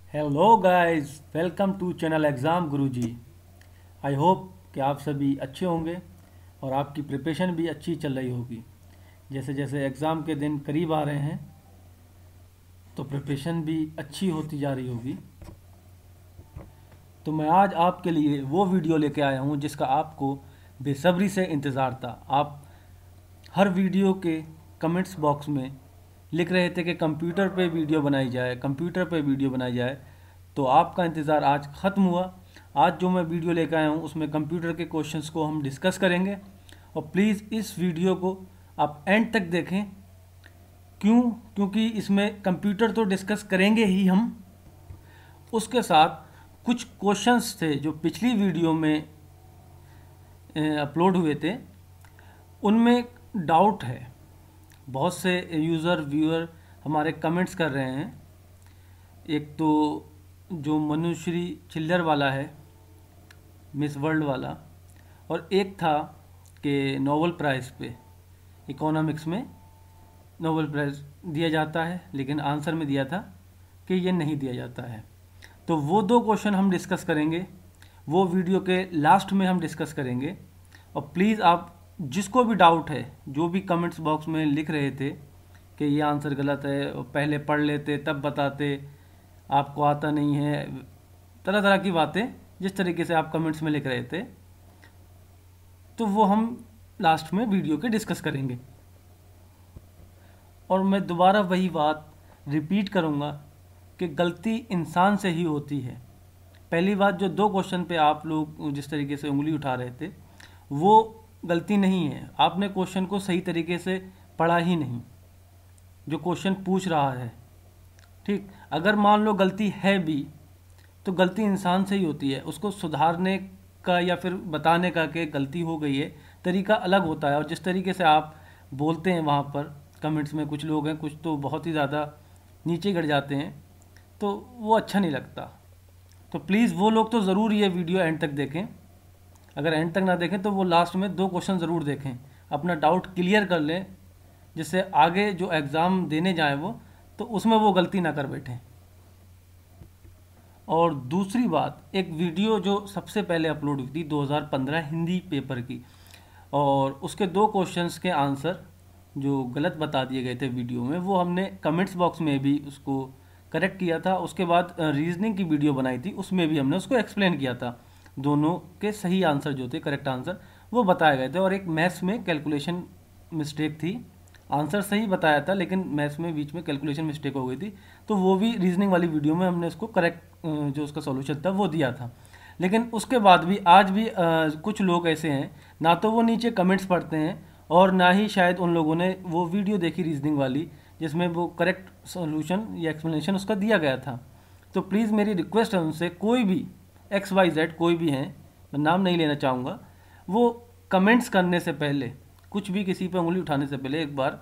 Hello guys, welcome to channel exam Guruji. I hope कि आप सभी अच्छे होंगे और आपकी प्रिपरेशन भी अच्छी चल रही होगी। जैसे जैसे एग्ज़ाम के दिन करीब आ रहे हैं तो प्रिपरेशन भी अच्छी होती जा रही होगी। तो मैं आज आपके लिए वो वीडियो लेके आया हूँ जिसका आपको बेसब्री से इंतज़ार था। आप हर वीडियो के कमेंट्स बॉक्स में लिख रहे थे कि कंप्यूटर पे वीडियो बनाई जाए, कंप्यूटर पे वीडियो बनाई जाए। तो आपका इंतज़ार आज ख़त्म हुआ। आज जो मैं वीडियो लेकर आया हूँ उसमें कंप्यूटर के क्वेश्चंस को हम डिस्कस करेंगे। और प्लीज़ इस वीडियो को आप एंड तक देखें। क्यों? क्योंकि इसमें कंप्यूटर तो डिस्कस करेंगे ही हम, उसके साथ कुछ क्वेश्चंस थे जो पिछली वीडियो में अपलोड हुए थे, उनमें डाउट है। बहुत से यूज़र व्यूअर हमारे कमेंट्स कर रहे हैं। एक तो जो मनुश्री चिल्लर वाला है, मिस वर्ल्ड वाला, और एक था कि नोबेल प्राइज़ पे इकोनॉमिक्स में नोबेल प्राइज़ दिया जाता है, लेकिन आंसर में दिया था कि ये नहीं दिया जाता है। तो वो दो क्वेश्चन हम डिस्कस करेंगे, वो वीडियो के लास्ट में हम डिस्कस करेंगे। और प्लीज़ आप जिसको भी डाउट है, जो भी कमेंट्स बॉक्स में लिख रहे थे कि ये आंसर गलत है, पहले पढ़ लेते तब बताते, आपको आता नहीं है, तरह तरह की बातें जिस तरीके से आप कमेंट्स में लिख रहे थे, तो वो हम लास्ट में वीडियो के डिस्कस करेंगे। और मैं दोबारा वही बात रिपीट करूँगा कि गलती इंसान से ही होती है। पहली बात, जो दो क्वेश्चन पे आप लोग जिस तरीके से उंगली उठा रहे थे वो गलती नहीं है। आपने क्वेश्चन को सही तरीके से पढ़ा ही नहीं जो क्वेश्चन पूछ रहा है। ठीक, अगर मान लो गलती है भी तो गलती इंसान से ही होती है। उसको सुधारने का या फिर बताने का कि गलती हो गई है तरीका अलग होता है। और जिस तरीके से आप बोलते हैं वहाँ पर कमेंट्स में, कुछ लोग हैं, कुछ तो बहुत ही ज़्यादा नीचे गिर जाते हैं, तो वो अच्छा नहीं लगता। तो प्लीज़ वो लोग तो ज़रूर ये वीडियो एंड तक देखें। अगर एंड तक ना देखें तो वो लास्ट में दो क्वेश्चन ज़रूर देखें, अपना डाउट क्लियर कर लें, जिससे आगे जो एग्ज़ाम देने जाएं वो, तो उसमें वो गलती ना कर बैठें। और दूसरी बात, एक वीडियो जो सबसे पहले अपलोड हुई थी 2015 हिंदी पेपर की, और उसके दो क्वेश्चंस के आंसर जो गलत बता दिए गए थे वीडियो में, वो हमने कमेंट्स बॉक्स में भी उसको करेक्ट किया था। उसके बाद रीजनिंग की वीडियो बनाई थी, उसमें भी हमने उसको एक्सप्लेन किया था। दोनों के सही आंसर जो थे, करेक्ट आंसर, वो बताए गए थे। और एक मैथ्स में कैलकुलेशन मिस्टेक थी, आंसर सही बताया था लेकिन मैथ्स में बीच में कैलकुलेशन मिस्टेक हो गई थी, तो वो भी रीजनिंग वाली वीडियो में हमने उसको करेक्ट जो उसका सॉल्यूशन था वो दिया था। लेकिन उसके बाद भी आज भी कुछ लोग ऐसे हैं, ना तो वो नीचे कमेंट्स पढ़ते हैं और ना ही शायद उन लोगों ने वो वीडियो देखी रीजनिंग वाली जिसमें वो करेक्ट सॉल्यूशन या एक्सप्लेनेशन उसका दिया गया था। तो प्लीज़ मेरी रिक्वेस्ट है उनसे, कोई भी XYZ कोई भी हैं, मैं नाम नहीं लेना चाहूँगा, वो कमेंट्स करने से पहले, कुछ भी किसी पर उंगली उठाने से पहले, एक बार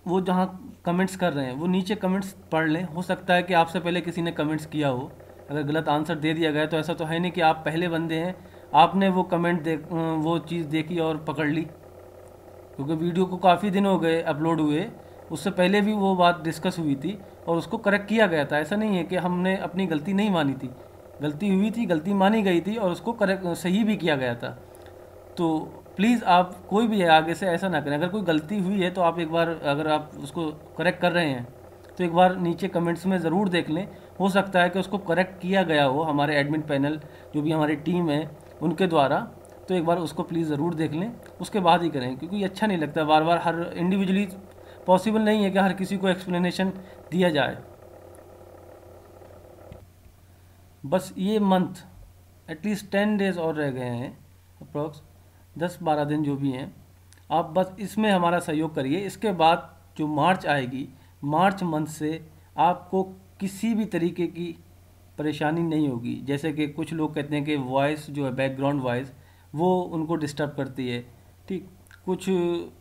वो जहाँ कमेंट्स कर रहे हैं वो नीचे कमेंट्स पढ़ लें। हो सकता है कि आपसे पहले किसी ने कमेंट्स किया हो। अगर गलत आंसर दे दिया गया तो ऐसा तो है नहीं कि आप पहले बंदे हैं, आपने वो कमेंट वो चीज़ देखी और पकड़ ली, क्योंकि वीडियो को काफ़ी दिन हो गए अपलोड हुए, उससे पहले भी वो बात डिस्कस हुई थी और उसको करेक्ट किया गया था। ऐसा नहीं है कि हमने अपनी गलती नहीं मानी थी, गलती हुई थी, गलती मानी गई थी और उसको करेक्ट सही भी किया गया था। तो प्लीज़ आप कोई भी है आगे से ऐसा ना करें। अगर कोई गलती हुई है तो आप एक बार, अगर आप उसको करेक्ट कर रहे हैं तो एक बार नीचे कमेंट्स में ज़रूर देख लें। हो सकता है कि उसको करेक्ट किया गया हो हमारे एडमिन पैनल, जो भी हमारी टीम है उनके द्वारा। तो एक बार उसको प्लीज़ ज़रूर देख लें, उसके बाद ही करें, क्योंकि ये अच्छा नहीं लगता बार बार। हर इंडिविजुअली पॉसिबल नहीं है कि हर किसी को एक्सप्लेनेशन दिया जाए। बस ये मंथ एटलीस्ट 10 डेज़ और रह गए हैं, अप्रॉक्स 10-12 दिन जो भी हैं। आप बस इसमें हमारा सहयोग करिए। इसके बाद जो मार्च आएगी, मार्च मंथ से आपको किसी भी तरीके की परेशानी नहीं होगी। जैसे कि कुछ लोग कहते हैं कि वॉइस जो है, बैकग्राउंड वॉइस, वो उनको डिस्टर्ब करती है। ठीक, कुछ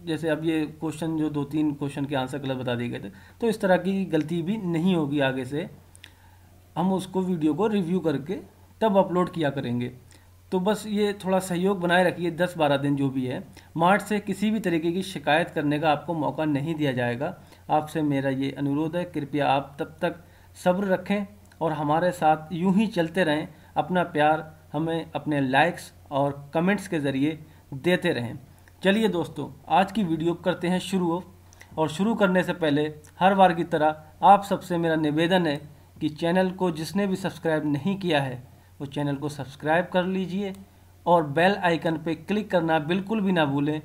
जैसे अब ये क्वेश्चन जो 2-3 क्वेश्चन के आंसर गलत बता दिए गए थे, तो इस तरह की गलती भी नहीं होगी आगे से। हम उसको वीडियो को रिव्यू करके तब अपलोड किया करेंगे। तो बस ये थोड़ा सहयोग बनाए रखिए। 10-12 दिन जो भी है, मार्च से किसी भी तरीके की शिकायत करने का आपको मौका नहीं दिया जाएगा। आपसे मेरा ये अनुरोध है, कृपया आप तब तक सब्र रखें और हमारे साथ यूं ही चलते रहें। अपना प्यार हमें अपने लाइक्स और कमेंट्स के ज़रिए देते रहें। चलिए दोस्तों, आज की वीडियो करते हैं शुरू। और शुरू करने से पहले हर बार की तरह आप सबसे मेरा निवेदन है कि चैनल को जिसने भी सब्सक्राइब नहीं किया है वो चैनल को सब्सक्राइब कर लीजिए और बेल आइकन पे क्लिक करना बिल्कुल भी ना भूलें,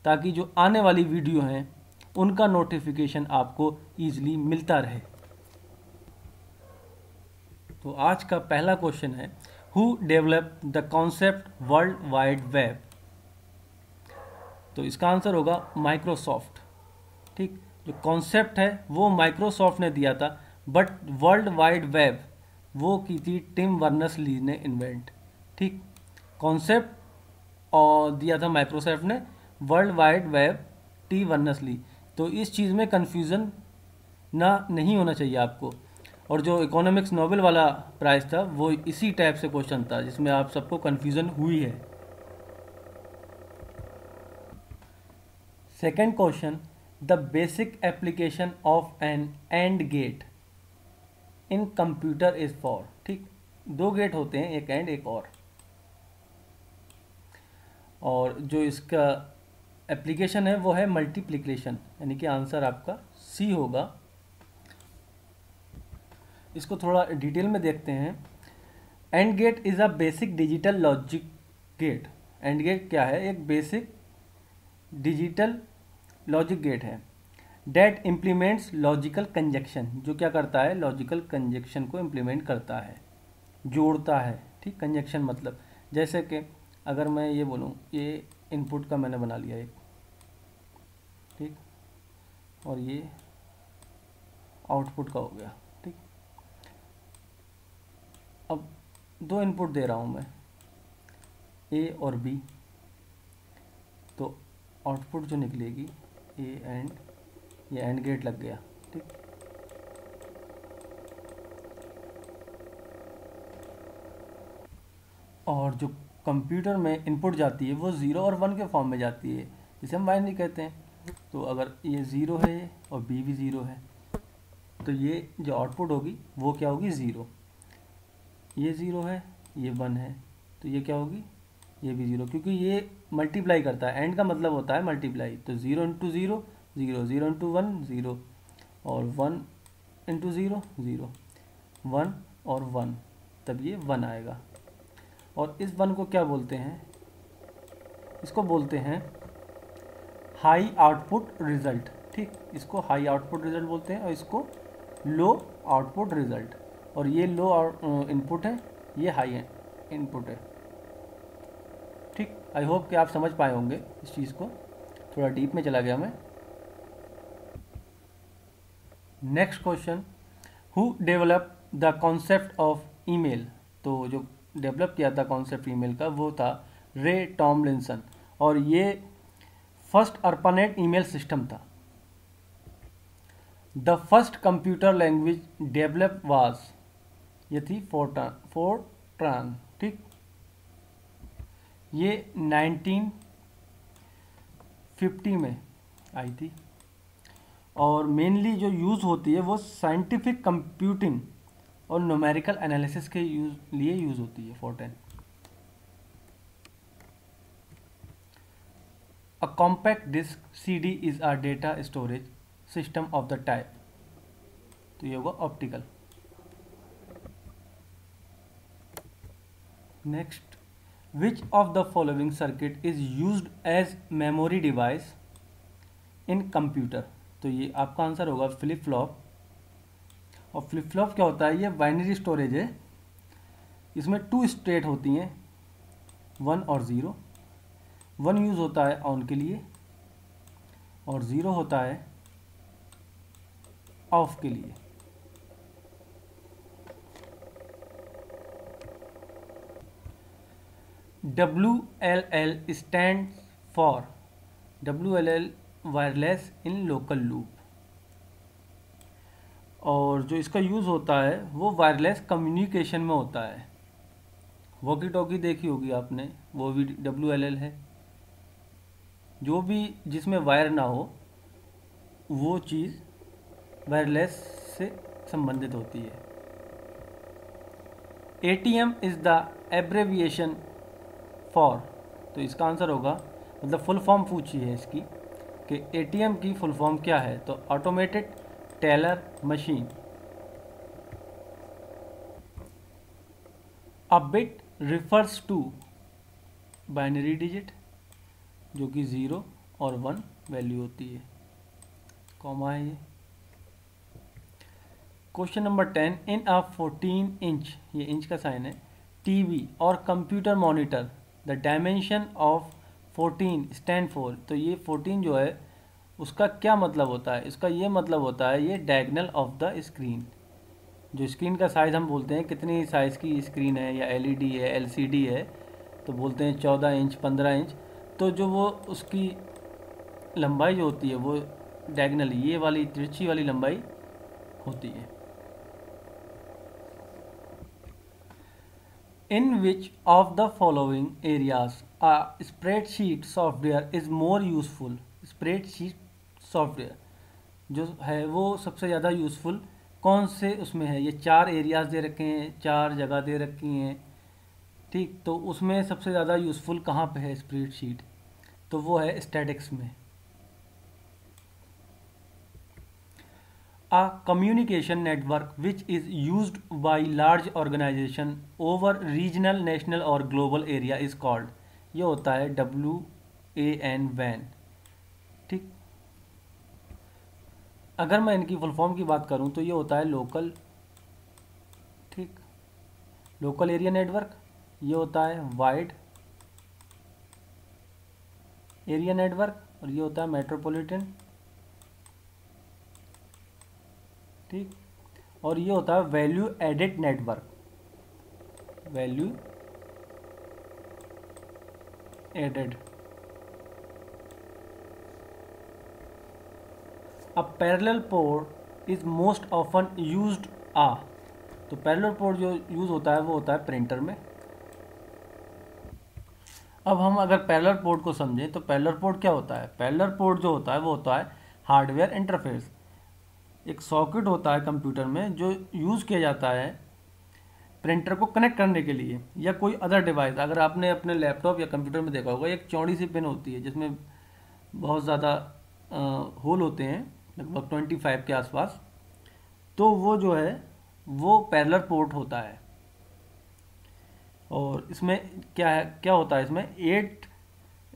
ताकि जो आने वाली वीडियो हैं उनका नोटिफिकेशन आपको ईजिली मिलता रहे। तो आज का पहला क्वेश्चन है, who develop the concept world wide web. तो इसका आंसर होगा माइक्रोसॉफ्ट। ठीक, जो कॉन्सेप्ट है वो माइक्रोसॉफ्ट ने दिया था, बट वर्ल्ड वाइड वेब वो की थी टिम वर्नर्स ली ने इन्वेंट। ठीक, कॉन्सेप्ट और दिया था माइक्रोसॉफ्ट ने, world wide web T Berners Lee. तो इस चीज़ में कन्फ्यूज़न ना नहीं होना चाहिए आपको। और जो इकोनॉमिक्स नोबेल वाला प्राइज़ था वो इसी टाइप से क्वेश्चन था जिसमें आप सबको कन्फ्यूज़न हुई है। Second question, the basic application of an and gate in computer is for. ठीक, दो गेट होते हैं, एक एंड एक और जो इसका एप्लीकेशन है वो है मल्टीप्लिकेशन, यानी कि आंसर आपका सी होगा। इसको थोड़ा डिटेल में देखते हैं। And gate is a basic digital logic gate. And gate क्या है? एक बेसिक डिजिटल लॉजिक गेट है। डेट इम्प्लीमेंट्स लॉजिकल कंजक्शन, जो क्या करता है? लॉजिकल कंजक्शन को इम्प्लीमेंट करता है, जोड़ता है। ठीक, कंजक्शन मतलब जैसे कि अगर मैं ये बोलूँ, ये इनपुट का मैंने बना लिया एक, ठीक, और ये आउटपुट का हो गया। ठीक, अब दो इनपुट दे रहा हूँ मैं, ए और बी, तो आउटपुट जो निकलेगी ए एंड, ये एंड गेट लग गया। ठीक, और जो कंप्यूटर में इनपुट जाती है वो 0 और 1 के फॉर्म में जाती है, जिसे हम बाइनरी कहते हैं। तो अगर ये 0 है और बी भी 0 है, तो ये जो आउटपुट होगी वो क्या होगी? 0। ये 0 है, ये 1 है, तो ये क्या होगी? ये भी 0, क्योंकि ये मल्टीप्लाई करता है। एंड का मतलब होता है मल्टीप्लाई। तो 0 इंटू 0 0, 0 इंटू 1 0, और 1 इंटू 0 0, 1 और 1, तब ये 1 आएगा। और इस 1 को क्या बोलते हैं? इसको बोलते हैं हाई आउटपुट रिजल्ट। ठीक, इसको हाई आउटपुट रिजल्ट बोलते हैं और इसको लो आउटपुट रिजल्ट। और ये लो इनपुट है, ये हाई इनपुट है। ठीक, आई होप कि आप समझ पाए होंगे इस चीज़ को। थोड़ा डीप में चला गया मैं। Next question, who develop the concept of email. तो जो डेवलप किया था कॉन्सेप्ट ईमेल का वो था रे टॉमलिंसन, और ये फर्स्ट अर्पानेट ईमेल सिस्टम था। The first computer language develop was, ये थी फोर्ट्रान। ठीक, ये 1950 में आई थी, और मेनली जो यूज़ होती है वो साइंटिफिक कंप्यूटिंग और न्यूमेरिकल एनालिसिस के लिए यूज़ होती है। Fortran. A compact disc CD is a data storage system of the type, तो ये होगा optical. Next, which of the following circuit is used as memory device in computer. तो ये आपका आंसर होगा फ्लिप फ्लॉप। और फ्लिप फ्लॉप क्या होता है? ये बाइनरी स्टोरेज है। इसमें 2 स्टेट होती हैं, 1 और 0। 1 यूज़ होता है ऑन के लिए और 0 होता है ऑफ के लिए। WLL stand for, WLL wireless in local loop. और जो इसका यूज़ होता है वो वायरलेस कम्युनिकेशन में होता है। वॉकी टॉकी देखी होगी आपने, वो भी WLL है। जो भी जिसमें वायर ना हो वो चीज़ वायरलेस से संबंधित होती है। ATM इज़ द एब्रेविएशन फॉर, तो इसका आंसर होगा, मतलब फुल फॉर्म पूछी है इसकी कि ATM की फुल फॉर्म क्या है, तो automated teller machine. A bit refers to binary digit, जो कि 0 और 1 वैल्यू होती है, कॉमा है ये। क्वेश्चन नंबर 10, इन अ 14 इंच, ये इंच का साइन है, टीवी और computer monitor the dimension of 14 stand for, तो ये 14 जो है उसका क्या मतलब होता है, इसका ये मतलब होता है ये डायगनल ऑफ द स्क्रीन। जो स्क्रीन का साइज़ हम बोलते हैं कितनी साइज़ की स्क्रीन है, या एलईडी है, एलसीडी है, तो बोलते हैं 14 इंच 15 इंच, तो जो वो उसकी लंबाई जो होती है वो डायगनल, ये वाली तिरछी वाली लंबाई होती है। In which of the following areas a spreadsheet software is more useful? Spreadsheet software जो है वो सबसे ज़्यादा यूज़फुल कौन से उसमें है? ये 4 एरियाज़ दे रखे हैं, 4 जगह दे रखी हैं, ठीक, तो उसमें सबसे ज़्यादा यूज़फुल कहाँ पे है स्प्रेडशीट? तो वो है स्टैटिक्स में। A communication network which is used by large organization over regional, national और global area is called, ये होता है WAN WAN, ठीक। अगर मैं इनकी फुल फॉर्म की बात करूं तो ये होता है लोकल, ठीक, लोकल एरिया नेटवर्क, ये होता है वाइड एरिया नेटवर्क, और ये होता है मेट्रोपॉलिटन, ठीक, और ये होता है value added network, value added. A parallel port is most often used uh, तो पैरेलल पोर्ट जो यूज़ होता है वो होता है प्रिंटर में। अब हम अगर पैरेलल पोर्ट को समझें तो पैरेलल पोर्ट क्या होता है? पैरेलल पोर्ट जो होता है वो होता है हार्डवेयर इंटरफेस, एक सॉकेट होता है कंप्यूटर में जो यूज़ किया जाता है प्रिंटर को कनेक्ट करने के लिए, या कोई अदर डिवाइस। अगर आपने अपने लैपटॉप या कंप्यूटर में देखा होगा, एक चौड़ी सी पिन होती है जिसमें बहुत ज़्यादा होल होते हैं, लगभग 25 के आसपास, तो वो जो है वो पैरेलल पोर्ट होता है। और इसमें क्या है, क्या होता है इसमें 8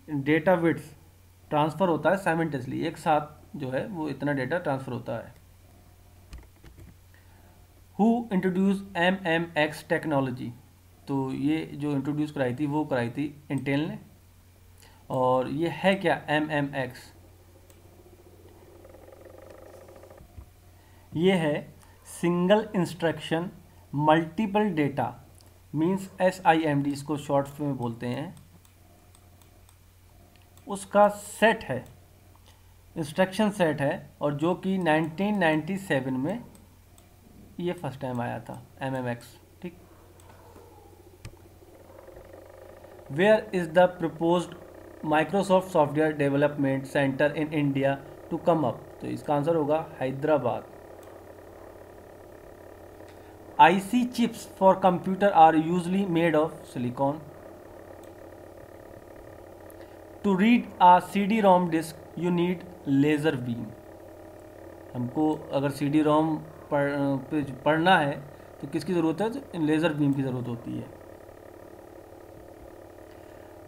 डेटा बिट्स ट्रांसफ़र होता है साइमल्टेनियसली, एक साथ जो है वो इतना डेटा ट्रांसफ़र होता है। हु इंट्रोड्यूस MMX टेक्नोलॉजी, तो ये जो इंट्रोड्यूस कराई थी वो कराई थी इंटेल ने। और ये है क्या MMX? ये है single instruction multiple data, means SIMD इसको शॉर्ट में बोलते हैं, उसका सेट है, इंस्ट्रक्शन सेट है, और जो कि 1997 में ये फर्स्ट टाइम आया था MMX, ठीक। Where is the proposed Microsoft software development centre in India to come up, तो इसका आंसर होगा Hyderabad. IC chips for computer are usually made of silicon. To read a CD-ROM disk, you need laser beam. हमको अगर CD-ROM पढ़ना है तो किसकी ज़रूरत है? तो लेज़र बीम की ज़रूरत होती है।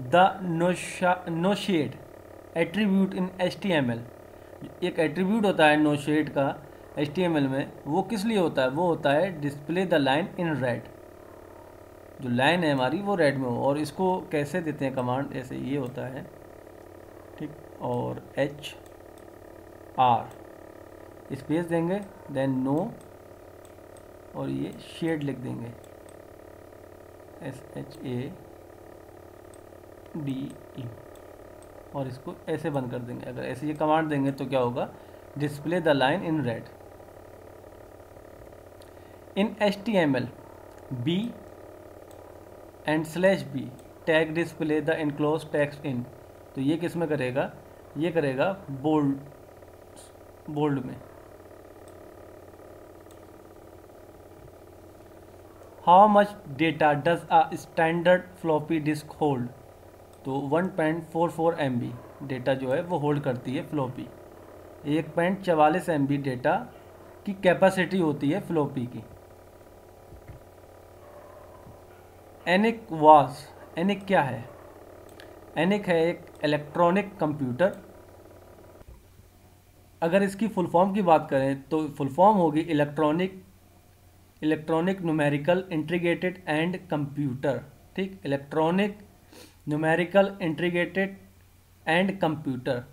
द नोशेड एट्रीब्यूट इन HTML, एक एट्रीब्यूट होता है नोशेड का HTML में, वो किस लिए होता है? वो होता है display the line in red, जो लाइन है हमारी वो रेड में हो। और इसको कैसे देते हैं कमांड? ऐसे ये होता है, ठीक, और HR स्पेस देंगे, देन नो, और ये शेड लिख देंगे SHADE, और इसको ऐसे बंद कर देंगे। अगर ऐसे ये कमांड देंगे तो क्या होगा? Display the line in red. In HTML B and /B tag display the enclose text in, तो ये किस में करेगा? ये करेगा बोल्ड में। How much data does a standard floppy disk hold? तो 1.44 MB डेटा जो है वो होल्ड करती है फ्लॉपी। 1.44 MB डेटा की कैपेसिटी होती है फ्लॉपी की। एनिक वाज, एनिक क्या है? एनिक है एक इलेक्ट्रॉनिक कंप्यूटर। अगर इसकी फुल फॉर्म की बात करें तो फुल फॉर्म होगी electronic numerical integrated and computer. ठीक, electronic numerical integrated and computer.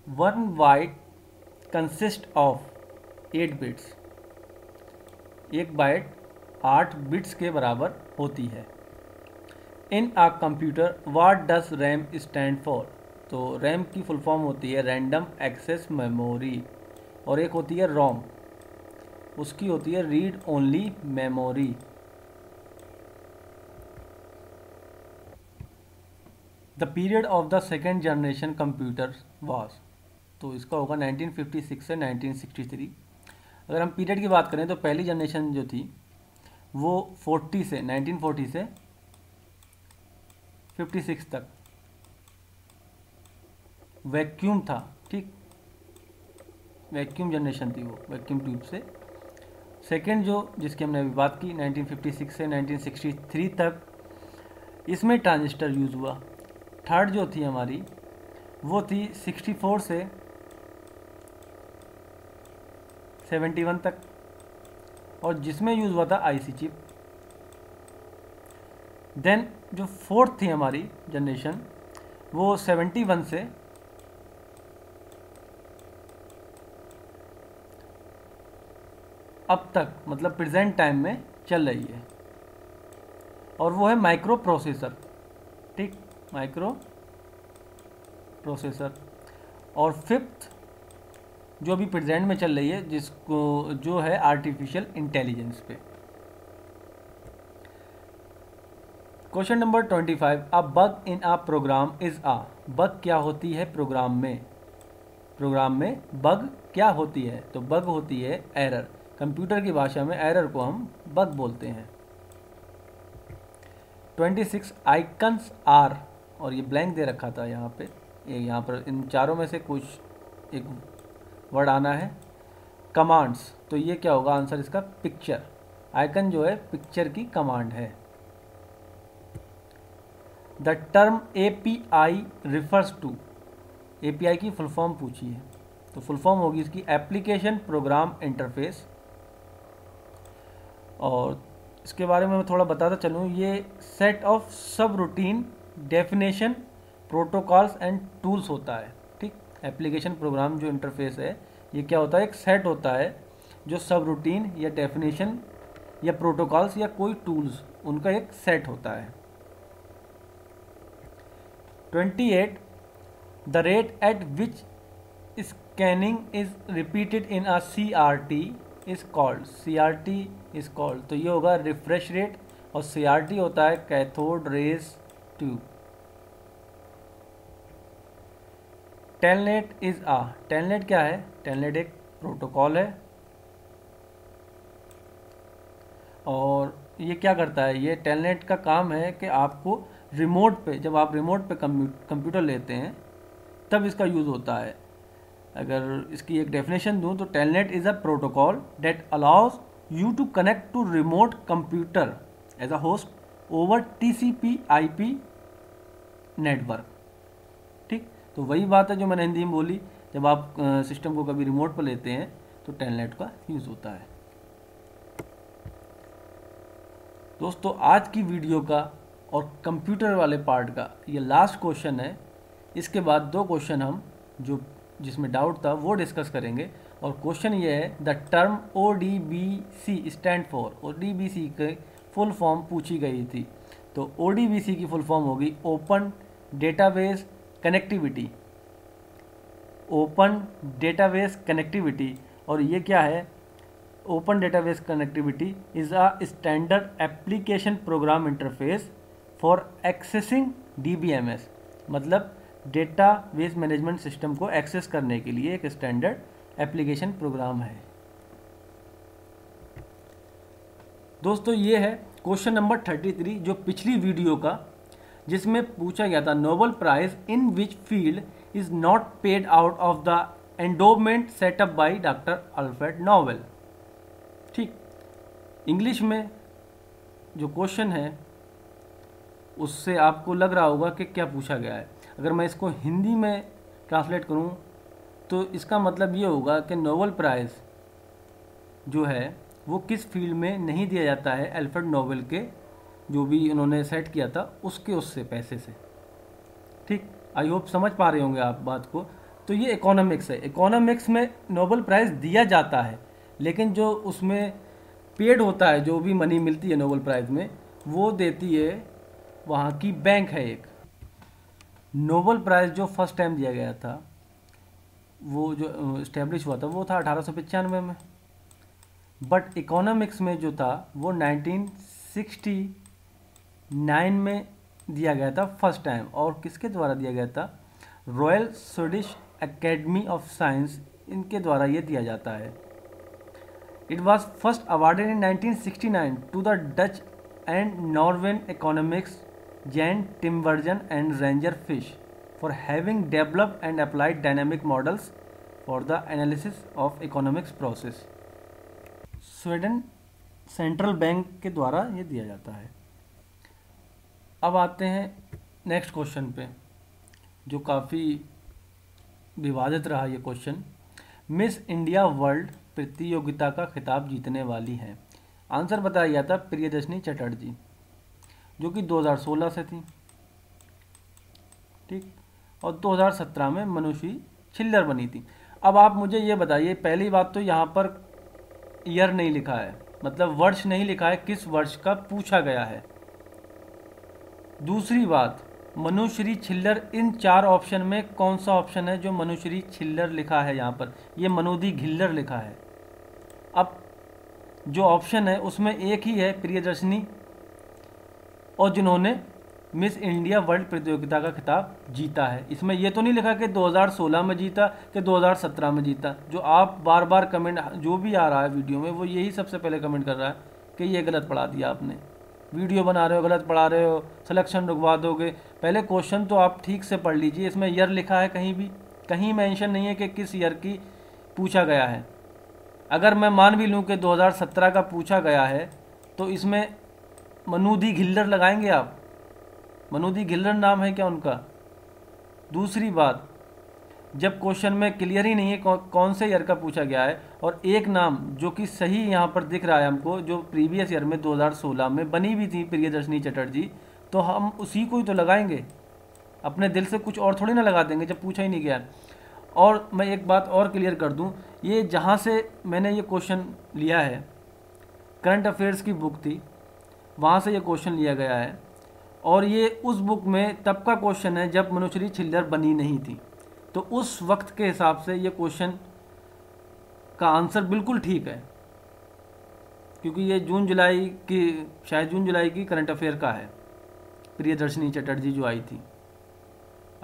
One byte consist of 8 bits. एक बाइट 8 बिट्स के बराबर होती है। In a computer what does RAM stand for? तो रैम की फुल फॉर्म होती है रैंडम एक्सेस मेमोरी, और एक होती है रोम, उसकी होती है read only memory. The period of the second generation computer was? तो इसका होगा 1956 से 1963। अगर हम पीरियड की बात करें तो पहली जनरेशन जो थी वो 1940 से 56 तक वैक्यूम था। ठीक, वैक्यूम जनरेशन थी वो, वैक्यूम ट्यूब से। सेकेंड जो जिसकी हमने अभी बात की 1956 से 1963 तक, इसमें ट्रांजिस्टर यूज़ हुआ। थर्ड जो थी हमारी वो थी 64 से 71 तक, और जिसमें यूज़ हुआ था आईसी चिप। देन जो फोर्थ थी हमारी जनरेशन वो 71 से अब तक, मतलब प्रेजेंट टाइम में चल रही है, और वो है माइक्रो प्रोसेसर। ठीक, माइक्रो प्रोसेसर। और फिफ्थ जो अभी प्रेजेंट में चल रही है जिसको जो है आर्टिफिशियल इंटेलिजेंस पे। Question number 25, a bug in a program is a? Bug क्या होती है प्रोग्राम में? प्रोग्राम में बग क्या होती है? तो बग होती है एरर। कंप्यूटर की भाषा में एरर को हम बग बोलते हैं। 26, आइकन्स आर, और ये ब्लैंक दे रखा था यहाँ पे, ये यहाँ पर इन चारों में से कुछ एक वर्ड आना है। कमांड्स, तो ये क्या होगा आंसर इसका? पिक्चर। आइकन जो है पिक्चर की कमांड है। The term API refers to? API की फुल फॉर्म पूछी है, तो फुल फॉर्म होगी इसकी एप्लीकेशन प्रोग्राम इंटरफेस। और इसके बारे में मैं थोड़ा बताता चलूँ, ये सेट ऑफ सब routine definition protocols and tools होता है। ठीक, एप्लीकेशन प्रोग्राम जो इंटरफेस है ये क्या होता है? एक सेट होता है जो सब रूटीन या डेफिनेशन या प्रोटोकॉल्स या कोई टूल्स, उनका एक सेट होता है। 28, the rate at which scanning is repeated in a CRT is called? CRT is called, तो ये होगा रिफ्रेश रेट, और CRT होता है cathode rays tube. Telnet is uh? Telnet क्या है? टेलनेट एक प्रोटोकॉल है, और ये क्या करता है? ये टेलनेट का काम है कि आपको रिमोट पे, जब आप रिमोट पे कंप्यूटर लेते हैं तब इसका यूज़ होता है। अगर इसकी एक डेफिनेशन दूं तो telnet is a protocol that allows you to connect to remote computer as a host over TCP/IP network. ठीक, तो वही बात है जो मैंने हिंदी में बोली, जब आप सिस्टम को कभी रिमोट पर लेते हैं तो टेलनेट का यूज़ होता है। दोस्तों, आज की वीडियो का और कंप्यूटर वाले पार्ट का ये लास्ट क्वेश्चन है। इसके बाद 2 क्वेश्चन हम जो जिसमें डाउट था वो डिस्कस करेंगे। और क्वेश्चन ये है, the term ODBC stand for? ODBC के फुल फॉर्म पूछी गई थी, तो ODBC की फुल फॉर्म होगी open database connectivity. Open database connectivity, और ये क्या है? Open database connectivity is a standard application program interface for accessing DBMS, मतलब डेटाबेस मैनेजमेंट सिस्टम को एक्सेस करने के लिए एक स्टैंडर्ड एप्लीकेशन प्रोग्राम है। दोस्तों ये है क्वेश्चन नंबर 33 जो पिछली वीडियो का, जिसमें पूछा गया था Nobel prize in which field is not paid out of the endowment set up by doctor Alfred Nobel. ठीक, इंग्लिश में जो क्वेश्चन है उससे आपको लग रहा होगा कि क्या पूछा गया है। अगर मैं इसको हिंदी में ट्रांसलेट करूं तो इसका मतलब ये होगा कि नोबेल प्राइज़ जो है वो किस फील्ड में नहीं दिया जाता है, अल्फ्रेड नोबेल के जो भी उन्होंने सेट किया था उससे पैसे से। ठीक, आई होप समझ पा रहे होंगे आप बात को। तो ये इकोनॉमिक्स है। इकोनॉमिक्स में नोबेल प्राइज़ दिया जाता है, लेकिन जो उसमें पेड होता है, जो भी मनी मिलती है नोबेल प्राइज़ में, वो देती है वहाँ की बैंक है एक। नोबेल प्राइज़ जो फर्स्ट टाइम दिया गया था, वो जो इस्टेब्लिश हुआ था वो था 1895 में, बट इकोनॉमिक्स में जो था वो 1969 में दिया गया था फर्स्ट टाइम। और किसके द्वारा दिया गया था? Royal Swedish Academy of Science, इनके द्वारा ये दिया जाता है। It was first awarded in 1969 to the Dutch and Norwegian economics Jan Tinbergen and Ragnar Frisch for having developed and applied dynamic models for the analysis of economics process. Sweden central bank के द्वारा ये दिया जाता है। अब आते हैं next question पे, जो काफ़ी विवादित रहा ये क्वेश्चन। मिस इंडिया वर्ल्ड प्रतियोगिता का खिताब जीतने वाली हैं। आंसर बताया गया था प्रियदर्शनी चटर्जी, जो कि 2016 से थी। ठीक, और 2017 में मनुश्री छिल्लर बनी थी। अब आप मुझे ये बताइए, पहली बात तो यहाँ पर ईयर नहीं लिखा है, मतलब वर्ष नहीं लिखा है किस वर्ष का पूछा गया है। दूसरी बात, मनुश्री छिल्लर, इन चार ऑप्शन में कौन सा ऑप्शन है जो मनुश्री छिल्लर लिखा है? यहाँ पर ये मनोदी घिल्लर लिखा है। अब जो ऑप्शन है उसमें एक ही है प्रियदर्शनी, और जिन्होंने मिस इंडिया वर्ल्ड प्रतियोगिता का खिताब जीता है। इसमें यह तो नहीं लिखा कि 2016 में जीता कि 2017 में जीता। जो आप बार बार कमेंट जो भी आ रहा है वीडियो में, वो यही सबसे पहले कमेंट कर रहा है कि ये गलत पढ़ा दिया आपने, वीडियो बना रहे हो गलत पढ़ा रहे हो, सिलेक्शन रुकवा दोगे। पहले क्वेश्चन तो आप ठीक से पढ़ लीजिए। इसमें ईयर लिखा है, कहीं भी कहीं मेंशन नहीं है कि किस ईयर की पूछा गया है। अगर मैं मान भी लूँ कि 2017 का पूछा गया है तो इसमें मनोदी घिल्लर लगाएंगे आप? मनोदी घिल्लर नाम है क्या उनका? दूसरी बात, जब क्वेश्चन में क्लियर ही नहीं है कौन से ईयर का पूछा गया है, और एक नाम जो कि सही यहाँ पर दिख रहा है हमको, जो प्रीवियस ईयर में 2016 में बनी भी थी प्रियदर्शनी चटर्जी, तो हम उसी को ही तो लगाएंगे। अपने दिल से कुछ और थोड़ी ना लगा देंगे जब पूछा ही नहीं गया। और मैं एक बात और क्लियर कर दूँ, ये जहाँ से मैंने ये क्वेश्चन लिया है, करंट अफेयर्स की बुक थी, वहाँ से ये क्वेश्चन लिया गया है। और ये उस बुक में तब का क्वेश्चन है जब मनुश्री छिल्लर बनी नहीं थी। तो उस वक्त के हिसाब से ये क्वेश्चन का आंसर बिल्कुल ठीक है, क्योंकि ये जून जुलाई की, शायद जून जुलाई की करंट अफेयर का है, प्रियदर्शनी चटर्जी जो आई थी।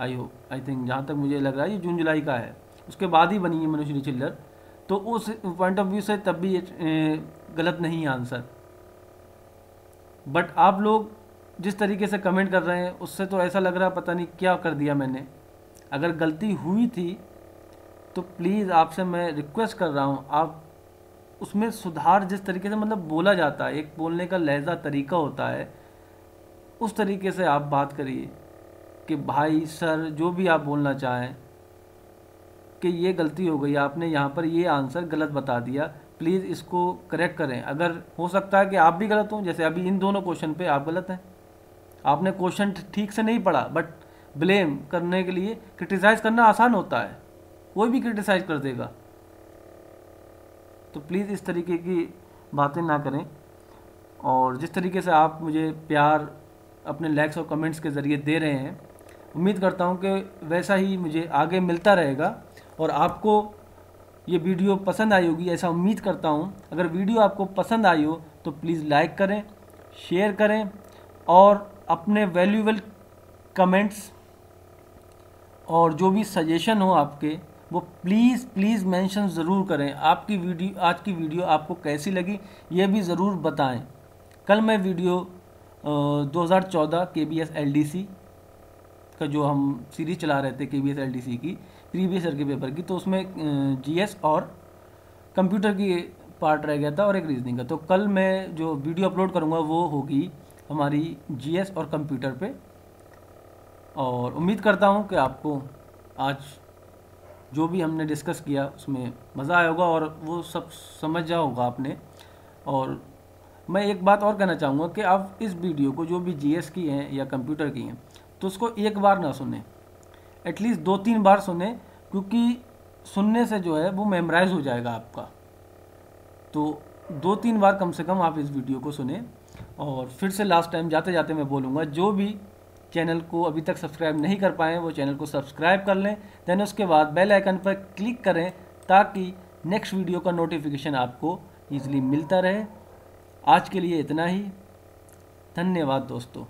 आई थिंक जहाँ तक मुझे लग रहा है ये जून जुलाई का है, उसके बाद ही बनी है मनुश्री छिल्लर। तो उस पॉइंट ऑफ व्यू से तब भी ये गलत नहीं है आंसर। बट आप लोग जिस तरीके से कमेंट कर रहे हैं उससे तो ऐसा लग रहा है पता नहीं क्या कर दिया मैंने। अगर गलती हुई थी तो प्लीज़ आपसे मैं रिक्वेस्ट कर रहा हूँ, आप उसमें सुधार, जिस तरीके से मतलब बोला जाता है, एक बोलने का लहजा तरीका होता है, उस तरीके से आप बात करिए कि भाई सर जो भी आप बोलना चाहें कि ये गलती हो गई, आपने यहाँ पर ये आंसर गलत बता दिया, प्लीज़ इसको करेक्ट करें। अगर हो सकता है कि आप भी गलत हों, जैसे अभी इन दोनों क्वेश्चन पे आप गलत हैं, आपने क्वेश्चन ठीक से नहीं पढ़ा, बट ब्लेम करने के लिए क्रिटिसाइज़ करना आसान होता है, कोई भी क्रिटिसाइज़ कर देगा। तो प्लीज़ इस तरीके की बातें ना करें। और जिस तरीके से आप मुझे प्यार अपने लाइक्स और कमेंट्स के ज़रिए दे रहे हैं, उम्मीद करता हूं कि वैसा ही मुझे आगे मिलता रहेगा। और आपको ये वीडियो पसंद आई होगी ऐसा उम्मीद करता हूं। अगर वीडियो आपको पसंद आई हो तो प्लीज़ लाइक करें, शेयर करें, और अपने वैल्यूएबल कमेंट्स और जो भी सजेशन हो आपके, वो प्लीज़ मेंशन ज़रूर करें। आपकी वीडियो, आज की वीडियो आपको कैसी लगी ये भी ज़रूर बताएं। कल मैं वीडियो 2014 KBS LDC का जो हम सीरीज चला रहे थे KBS LDC की प्रीवियस ईयर के पेपर की, तो उसमें GS और कंप्यूटर की पार्ट रह गया था और एक रीजनिंग का। तो कल मैं जो वीडियो अपलोड करूँगा वो होगी हमारी GS और कंप्यूटर पे, और उम्मीद करता हूँ कि आपको आज जो भी हमने डिस्कस किया उसमें मज़ा आया होगा और वो सब समझ जा होगा आपने। और मैं एक बात और कहना चाहूँगा कि आप इस वीडियो को जो भी GS की हैं या कंप्यूटर की हैं तो उसको एक बार ना सुने, एटलीस्ट 2-3 बार सुने, क्योंकि सुनने से जो है वो मेमोराइज हो जाएगा आपका। तो 2-3 बार कम से कम आप इस वीडियो को सुने। और फिर से लास्ट टाइम जाते जाते मैं बोलूँगा, जो भी चैनल को अभी तक सब्सक्राइब नहीं कर पाए वो चैनल को सब्सक्राइब कर लें, देन उसके बाद बेल आइकन पर क्लिक करें ताकि नेक्स्ट वीडियो का नोटिफिकेशन आपको ईजिली मिलता रहे। आज के लिए इतना ही, धन्यवाद दोस्तों।